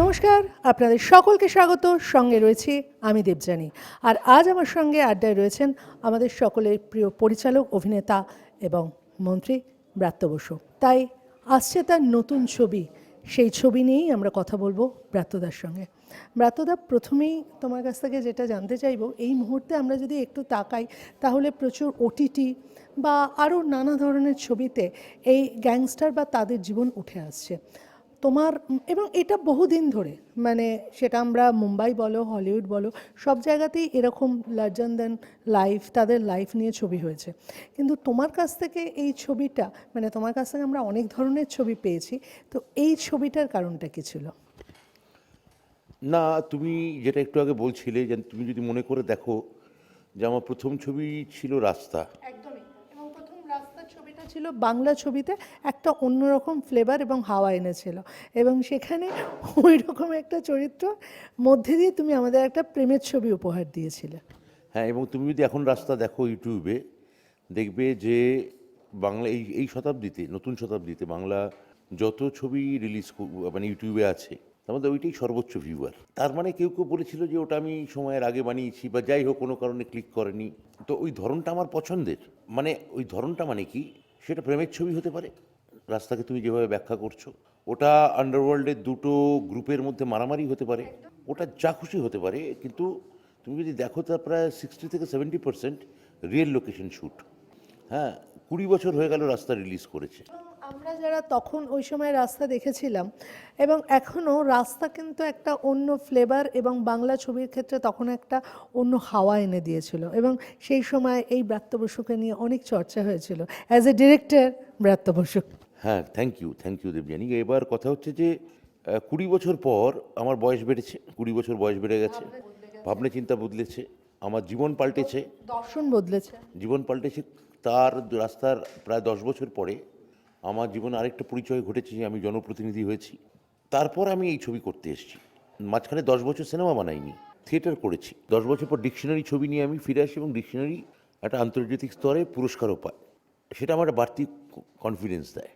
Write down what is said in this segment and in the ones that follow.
নমস্কার, আপনাদের সকলকে স্বাগত। সঙ্গে রয়েছি আমি দেবযানী। আর আজ আমার সঙ্গে আড্ডায় রয়েছেন আমাদের সকলের প্রিয় পরিচালক, অভিনেতা এবং মন্ত্রী ব্রাত্য বসু। তাই আসছে তার নতুন ছবি, সেই ছবি নিয়েই আমরা কথা বলবো ব্রাত্যদার সঙ্গে। ব্রাত্যদা, প্রথমেই তোমার কাছ থেকে যেটা জানতে চাইবো, এই মুহূর্তে আমরা যদি একটু তাকাই তাহলে প্রচুর ওটিটি বা আরও নানা ধরনের ছবিতে এই গ্যাংস্টার বা তাদের জীবন উঠে আসছে তোমার, এবং এটা বহুদিন ধরে, মানে সেটা আমরা মুম্বাই বলো, হলিউড বলো, সব জায়গাতেই এরকম লার্জার দ্যান লাইফ, তাদের লাইফ নিয়ে ছবি হয়েছে। কিন্তু তোমার কাছ থেকে এই ছবিটা, মানে তোমার কাছ থেকে আমরা অনেক ধরনের ছবি পেয়েছি, তো এই ছবিটার কারণটা কী ছিল? না, তুমি যেটা একটু আগে বলছিলে যে তুমি যদি মনে করে দেখো যে আমার প্রথম ছবি ছিল রাস্তা। একদমই। এবং প্রথম রাস্তার ছবিটা ছিল বাংলা ছবিতে, একটা অন্যরকম ফ্লেভার এবং হাওয়া এনেছিল, এবং সেখানে ওই রকম একটা চরিত্র মধ্যে দিয়ে তুমি আমাদের একটা প্রেমের ছবি উপহার দিয়েছিলে। হ্যাঁ, এবং তুমি যদি এখন রাস্তা দেখো ইউটিউবে, দেখবে যে বাংলা এই এই শতাব্দীতে, নতুন শতাব্দীতে বাংলা যত ছবি রিলিজ মানে ইউটিউবে আছে, তার মধ্যে ওইটাই সর্বোচ্চ ভিউয়ার। তার মানে কেউ কেউ বলেছিল যে ওটা আমি সময়ের আগে বানিয়েছি, বা যাই হোক কোনো কারণে ক্লিক করেনি। তো ওই ধরনটা আমার পছন্দের। মানে ওই ধরনটা মানে কি, সেটা প্রেমের ছবি হতে পারে, রাস্তাকে তুমি যেভাবে ব্যাখ্যা করছো, ওটা আন্ডারওয়ার্ল্ডের দুটো গ্রুপের মধ্যে মারামারি হতে পারে, ওটা যা খুশি হতে পারে। কিন্তু তুমি যদি দেখো, তা প্রায় 60 থেকে 70% রিয়েল লোকেশন শ্যুট। হ্যাঁ, 20 বছর হয়ে গেল রাস্তা রিলিজ করেছে। আমরা যারা তখন ওই সময় রাস্তা দেখেছিলাম, এবং এখনও রাস্তা কিন্তু একটা অন্য ফ্লেভার এবং বাংলা ছবির ক্ষেত্রে তখন একটা অন্য হাওয়া এনে দিয়েছিল, এবং সেই সময় এই ব্রাত্য বসুকে নিয়ে অনেক চর্চা হয়েছিল as a director. Bratya Basu, হ্যাঁ, থ্যাংক ইউ দেবযানী। এবার কথা হচ্ছে যে 20 বছর পর আমার বয়স বেড়েছে, 20 বছর বয়স বেড়ে গেছে, ভাবনা চিন্তা বদলেছে, আমার জীবন পাল্টেছে। দর্শন বদলেছে। জীবন পাল্টেছে। তার রাস্তার প্রায় 10 বছর পরে আমার জীবনে আরেকটা পরিচয় ঘটেছে, যে আমি জনপ্রতিনিধি হয়েছি। তারপর আমি এই ছবি করতে এসেছি। মাঝখানে 10 বছর সিনেমা বানাইনি, থিয়েটার করেছি। 10 বছর পর ডিকশনারি ছবি নিয়ে আমি ফিরে আসি, এবং ডিকশনারি একটা আন্তর্জাতিক স্তরে পুরস্কারও পায়। সেটা আমার একটা বাড়তি কনফিডেন্স দেয়।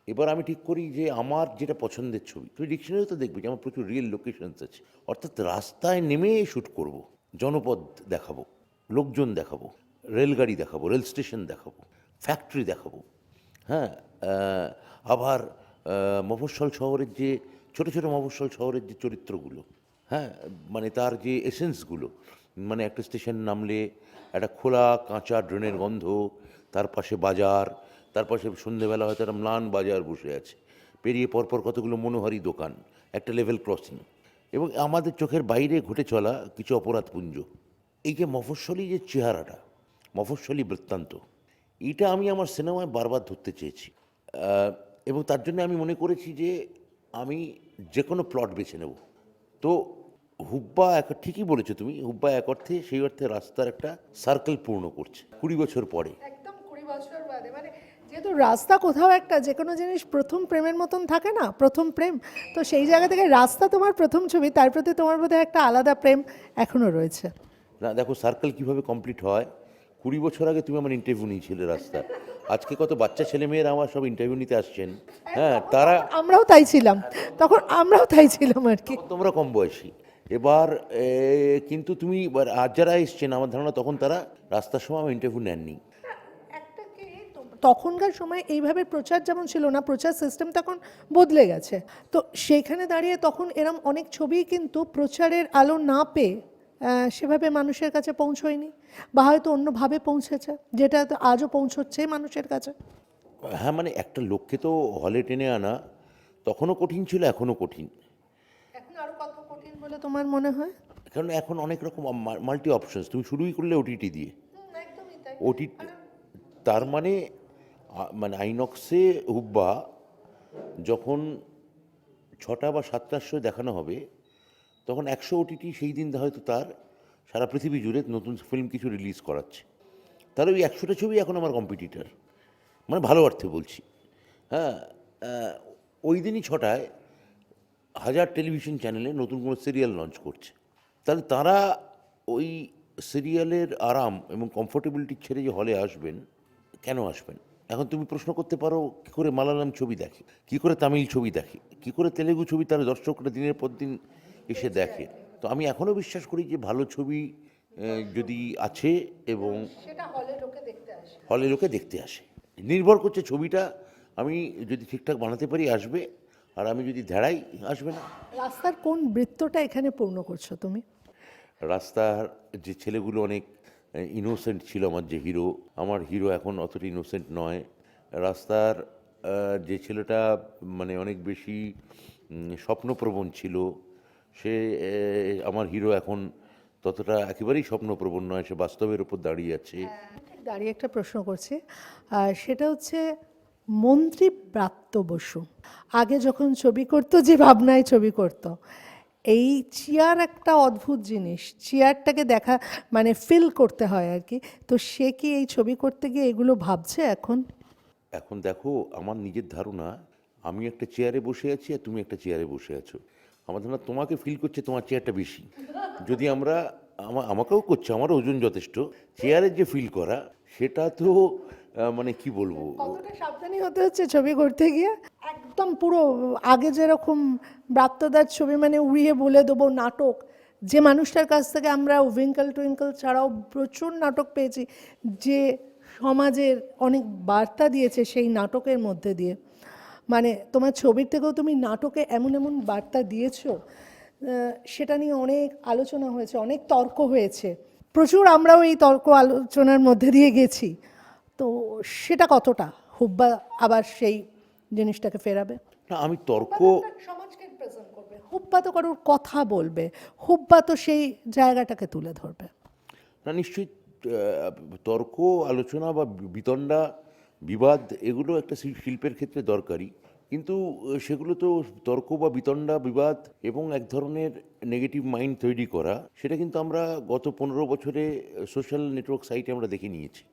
এবার আমি ঠিক করি যে আমার যেটা পছন্দের ছবি, তুমি ডিকশনারি তো দেখবে যে আমার প্রচুর রিয়েল লোকেশনস আছে, অর্থাৎ রাস্তায় নেমে শ্যুট করব, জনপদ দেখাবো, লোকজন দেখাবো, রেলগাড়ি দেখাবো, রেল স্টেশন দেখাবো, ফ্যাক্টরি দেখাবো। হ্যাঁ, আবার মফস্বল শহরের যে ছোটো ছোটো মফস্বল শহরের যে চরিত্রগুলো, হ্যাঁ, মানে তার যে এসেন্সগুলো, মানে একটা স্টেশন নামলে একটা খোলা কাঁচা ড্রেনের গন্ধ, তার পাশে বাজার, তার পাশে সন্ধেবেলা হয়তো একটা ম্লান বাজার বসে আছে, পেরিয়ে পরপর কতগুলো মনোহারি দোকান, একটা লেভেল ক্রসিং, এবং আমাদের চোখের বাইরে ঘটে চলা কিছু অপরাধপুঞ্জ। এই যে মফস্বলী যে চেহারাটা, মফস্বলী বৃত্তান্ত, এইটা আমি আমার সিনেমায় বারবার ধরতে চেয়েছি। এবং তার জন্য আমি মনে করেছি যে আমি যে কোনো প্লট বেছে নেব। তো হুব্বা ঠিকই বলেছো তুমি, হুব্বা এক অর্থে, সেই অর্থে রাস্তার একটা সার্কেল পূর্ণ করছে 20 বছর পরে। একদম 20 বছর বাদে, মানে যেহেতু রাস্তা কোথাও একটা, যে কোনো জিনিস প্রথম প্রেমের মতন থাকে না, প্রথম প্রেম, তো সেই জায়গা থেকে রাস্তা তোমার প্রথম ছবি, তার প্রতি তোমার বোধহয় একটা আলাদা প্রেম এখনও রয়েছে। না, দেখো সার্কেল কীভাবে কমপ্লিট হয়। 20 বছর আগে তুমি আমার ইন্টারভিউ নিয়েছিলে রাস্তা, আজকে কত বাচ্চা ছেলেমেয়েরা আমার সব ইন্টারভিউ নিতে আসছেন। হ্যাঁ, তারা, আমরাও তাই ছিলাম, তখন আমরাও তাই ছিলাম আর কি। তোমরা কম বয়সী। এবার কিন্তু তুমি আজ যারা এসছেন, আমার ধারণা তখন তারা রাস্তার সময় আমার ইন্টারভিউ নেননি। তখনকার সময় এইভাবে প্রচার যেমন ছিল না, প্রচার সিস্টেম তখন বদলে গেছে, তো সেইখানে দাঁড়িয়ে তখন এরম অনেক ছবি কিন্তু প্রচারের আলো না পেয়ে সেভাবে মানুষের কাছে পৌঁছয়নি, বা হয়তো অন্যভাবে পৌঁছেছে, যেটা তো আজও পৌঁছচ্ছে মানুষের কাছে। হ্যাঁ, মানে একটা লক্ষ্যে তো হলে টেনে আনা তখনও কঠিন ছিল, এখনও কঠিন। এখন আরো কত কঠিন বলে তোমার মনে হয়? কারণ এখন অনেক রকম মাল্টি অপশনস, তুমি শুরুই করলে ওটিটি দিয়ে। একদমই তাই। ওটিটি, তার মানে মানে আইনক্সে হুব্বা যখন 6টা বা 7টার শো দেখানো হবে, তখন 100 ওটিটি সেই দিন হয়তো তার সারা পৃথিবী জুড়ে নতুন ফিল্ম কিছু রিলিজ করাচ্ছে। তাহলে ওই 100টা ছবি এখন আমার কম্পিটিটার, মানে ভালো অর্থে বলছি। হ্যাঁ, ওই দিনই 6টায় 1000 টেলিভিশন চ্যানেলে নতুন কোনো সিরিয়াল লঞ্চ করছে। তাহলে তারা ওই সিরিয়ালের আরাম এবং কমফোর্টেবিলিটি ছেড়ে যে হলে আসবেন, কেন আসবেন? এখন তুমি প্রশ্ন করতে পারো কী করে মালায়ালাম ছবি দেখে, কী করে তামিল ছবি দেখে, কী করে তেলেগু ছবি তার দর্শকরা দিনের পর দিন এসে দেখে। তো আমি এখনও বিশ্বাস করি যে ভালো ছবি যদি আছে এবং সেটা হলে লোকে দেখতে আসে। হলে লোকে দেখতে আসে, নির্ভর করছে ছবিটা আমি যদি ঠিকঠাক বানাতে পারি আসবে, আর আমি যদি ধেড়াই আসবে না। রাস্তার কোন বৃত্তটা এখানে পূর্ণ করছো তুমি? রাস্তার যে ছেলেগুলো অনেক ইনোসেন্ট ছিল, আমার হিরো এখন অতটা ইনোসেন্ট নয়। রাস্তার যে ছেলেটা মানে অনেক বেশি স্বপ্নপ্রবণ ছিল, সে আমার হিরো এখন ততটা একেবারেই স্বপ্নপ্রবণ নয়, সে বাস্তবের উপর দাঁড়িয়ে আছে। দাঁড়িয়ে একটা প্রশ্ন করছি, সেটা হচ্ছে মন্ত্রী ব্রাত্য বসু আগে যখন ছবি করতো যে ভাবনায় ছবি করতো, এই চেয়ার একটা অদ্ভুত জিনিস, চেয়ারটাকে দেখা মানে ফিল করতে হয় আর কি। তো সে কি এই ছবি করতে গিয়ে এগুলো ভাবছে এখন? এখন দেখো, আমার নিজের ধারণা, আমি একটা চেয়ারে বসে আছি আর তুমি একটা চেয়ারে বসে আছো। আমার ধারণা তোমাকে ফিল করছে তোমার চেয়ারটা বেশি। যদি আমরা আমাকেও করছে, আমারও ওজন যথেষ্ট। চেয়ারের যে ফিল করা সেটা তো মানে কি বলবো। কতটা সাবধানী হতে হচ্ছে ছবি করতে গিয়ে, একদম পুরো আগে যেরকম ব্রাত্যদার ছবি মানে উড়িয়ে বলে দেবো নাটক, যে মানুষটার কাছ থেকে আমরা উইঙ্কল টুইঙ্কল ছাড়াও প্রচুর নাটক পেয়েছি, যে সমাজের অনেক বার্তা দিয়েছে সেই নাটকের মধ্যে দিয়ে, মানে তোমার ছবির থেকেও তুমি নাটকে এমন এমন বার্তা দিয়েছো, সেটা নিয়ে অনেক আলোচনা হয়েছে, অনেক তর্ক হয়েছে, প্রচুর আমরাও এই তর্ক আলোচনার মধ্যে দিয়ে গেছি। তো সেটা কতটা হুব্বা আবার সেই জিনিসটাকে ফেরাবে? না, আমি তর্ক সমাজকে প্রেজেন্ট করবে, হুব্বা তো কারোর কথা বলবে, হুব্বা তো সেই জায়গাটাকে তুলে ধরবে। না, নিশ্চয়ই তর্ক, আলোচনা বা বিতণ্ডা, বিবাদ এগুলো একটা শিল্পের ক্ষেত্রে দরকারি। কিন্তু সেগুলো তো তর্ক বা বিতণ্ডা, বিবাদ এবং এক ধরনের নেগেটিভ মাইন্ড তৈরি করা, সেটা কিন্তু আমরা গত 15 বছরে সোশ্যাল নেটওয়ার্ক সাইটে আমরা দেখে নিয়েছি।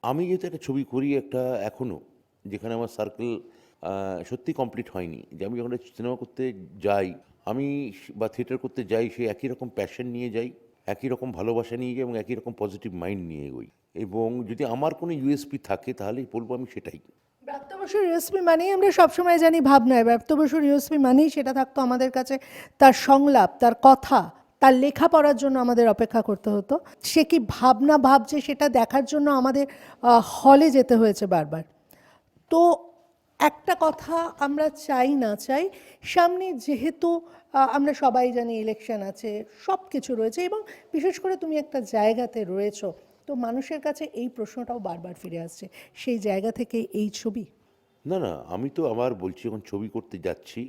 আমি যেহেতু একটা ছবি করি একটা এখনও, যেখানে আমার সার্কেল সত্যি কমপ্লিট হয়নি, যে আমি যখন সিনেমা করতে যাই আমি বা থিয়েটার করতে যাই, সে একই রকম প্যাশন নিয়ে যাই, একই রকম ভালোবাসা নিয়ে যাই এবং একই রকম পজিটিভ মাইন্ড নিয়ে এগোই। এবং যদি আমার কোনো ইউএসপি থাকে তাহলেই বলবো আমি সেটাই। ব্রাত্য বসুর ইউএসপি মানেই আমরা সবসময় জানি ভাবনায়, ব্রাত্য বসুর ইউএসপি মানেই সেটা থাকতো আমাদের কাছে, তার সংলাপ, তার কথা, তার লেখা পড়ার জন্য আমাদের অপেক্ষা করতে হতো। সে কি ভাবনা ভাবছে সেটা দেখার জন্য আমাদের হলে যেতে হয়েছে বারবার। তো একটা কথা আমরা চাই না চাই, সামনে যেহেতু আমরা সবাই জানি ইলেকশন আছে, সব কিছু রয়েছে, এবং বিশেষ করে তুমি একটা জায়গাতে রয়েছো, তো মানুষের কাছে এই প্রশ্নটাও বারবার ফিরে আসছে, সেই জায়গা থেকে এই ছবি। না না, আমি তো আবার বলছি, যখন ছবি করতে যাচ্ছি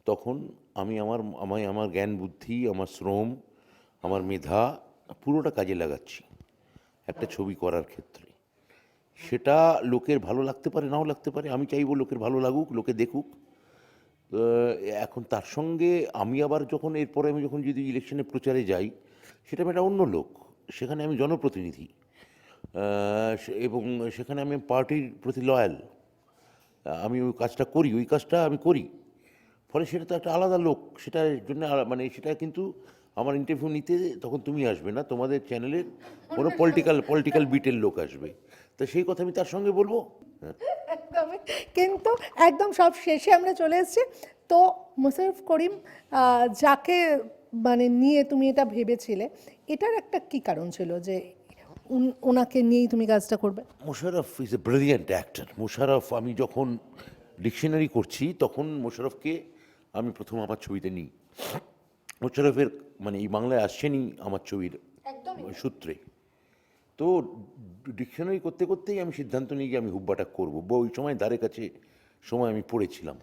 তখন আমার জ্ঞান বুদ্ধি, আমার শ্রম, আমার মেধা পুরোটা কাজে লাগাচ্ছি একটা ছবি করার ক্ষেত্রে। সেটা লোকের ভালো লাগতে পারে, নাও লাগতে পারে, আমি চাইবো লোকের ভালো লাগুক, লোকে দেখুক। এখন তার সঙ্গে আমি আবার যখন এরপরে আমি যখন যদি ইলেকশনে প্রচারে যাই, সেটা আমি একটা অন্য লোক, সেখানে আমি জনপ্রতিনিধি, এবং সেখানে আমি পার্টির প্রতি লয়াল, আমি ওই কাজটা করি, ওই কাজটা আমি করি। ফলে সেটা তো একটা আলাদা লোক, সেটার জন্য মানে সেটা কিন্তু আমার ইন্টারভিউ নিতে তখন তুমি আসবে না, তোমাদের চ্যানেলের কোনো পলিটিক্যাল বিটের লোক আসবে। তা সেই কথা আমি তার সঙ্গে বলবো। হ্যাঁ, একদমই। কিন্তু একদম সব শেষে আমরা চলে এসেছি। তো মোশাররফ করিম, যাকে মানে নিয়ে তুমি এটা ভেবেছিলে, এটার একটা কি কারণ ছিল যে ওনাকে নিয়েই তুমি কাজটা করবে? Mosharraf is a brilliant actor. Mosharraf, আমি যখন ডিকশনারি করছি তখন মোশাররফকে আমি প্রথম আমার ছবিতে নিই। মোশাররফের মানে এই বাংলায় আসছেনই আমার ছবির সূত্রে। তো ডিকশনারি করতে করতেই আমি সিদ্ধান্ত নিই যে আমি হুব্বাটা করবো। ওই সময় দ্বারে কাছে সময় আমি পড়েছিলাম।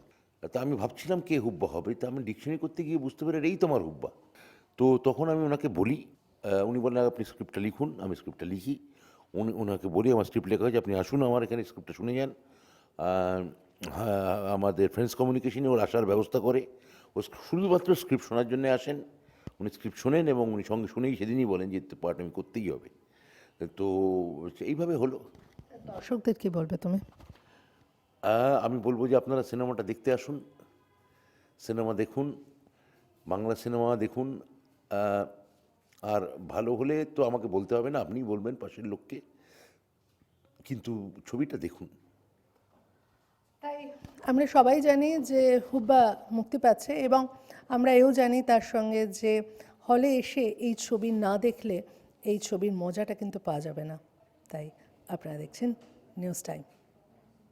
তা আমি ভাবছিলাম কে হুব্বা হবে, তা আমি ডিকশনারি করতে গিয়ে বুঝতে পেরে এই তোমার হুব্বা। তো তখন আমি ওনাকে বলি, উনি বললেন আপনি স্ক্রিপ্টটা লিখুন। আমি স্ক্রিপ্টটা লিখি, ওনাকে বলি আমার স্ক্রিপ্ট লেখা হয়েছে, আপনি আসুন আমার এখানে স্ক্রিপ্টটা শুনে যান। হ্যাঁ, আমাদের ফ্রেন্ডস কমিউনিকেশনে ওর আসার ব্যবস্থা করে। ও শুধুমাত্র স্ক্রিপ্ট শোনার জন্য আসেন। উনি স্ক্রিপ্ট শোনেন এবং উনি সঙ্গে শুনেই সেদিনই বলেন যে পার্ট আমি করতেই হবে। তো এইভাবে হলো। দর্শকদের কি বলবে তুমি? আমি বলবো যে আপনারা সিনেমাটা দেখতে আসুন, সিনেমা দেখুন, বাংলা সিনেমা দেখুন। আর ভালো হলে তো আমাকে বলতে হবে না, আপনিই বলবেন পাশের লোককে। কিন্তু ছবিটা দেখুন। তাই আমরা সবাই জানি যে হুব্বা মুক্তি পাচ্ছে এবং আমরা এও জানি তার সঙ্গে যে হলে এসে এই ছবি না দেখলে এই ছবির মজাটা কিন্তু পাওয়া যাবে না। তাই আপনারা দেখছেন নিউজ টাইম।